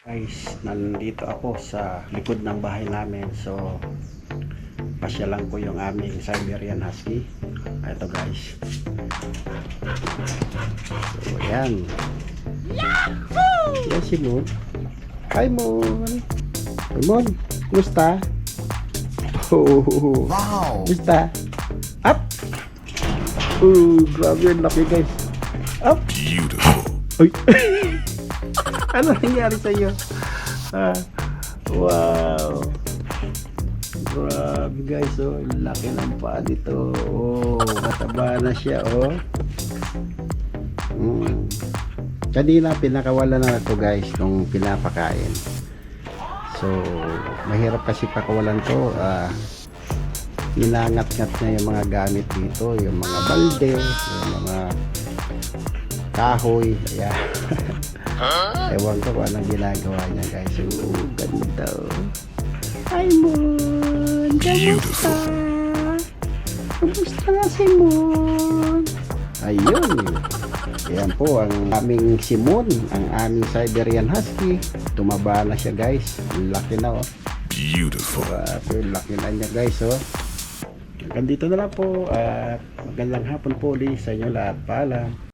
Guys, nandito ako sa likod ng bahay namin. So, pasyalan ko yung aming Siberian Husky. Ito guys. So, ayan. Yan si Moon. Hi Moon. Hi Moon. Gusta? Oh, Wow! gusta? Up! Grabe yung laki guys. Up! Beautiful. Uy! Ano nangyari sa iyo? Wow! Grabe guys, oh, laki ng paa nito. Oh, mataba na siya, oh. Kanina pinakawala na ito guys nung pinapakain. So, mahirap kasi pakawalan to. Inangat-ngat na yung mga gamit dito, yung mga balde, yung mga kahoy. Ayan. Ewan ko kung anong ginagawa niya guys. Ganda. Hi Moon! Kamusta? Kamusta nga si Moon? Ayun. Ayan po ang aming si Moon, ang aming Siberian Husky. Tumaba na siya guys. Ang laki na oh. Beautiful. Laki na niya guys oh. Hanggang dito na lang po at magandang hapon po ulit sa inyo lahat. Paalam.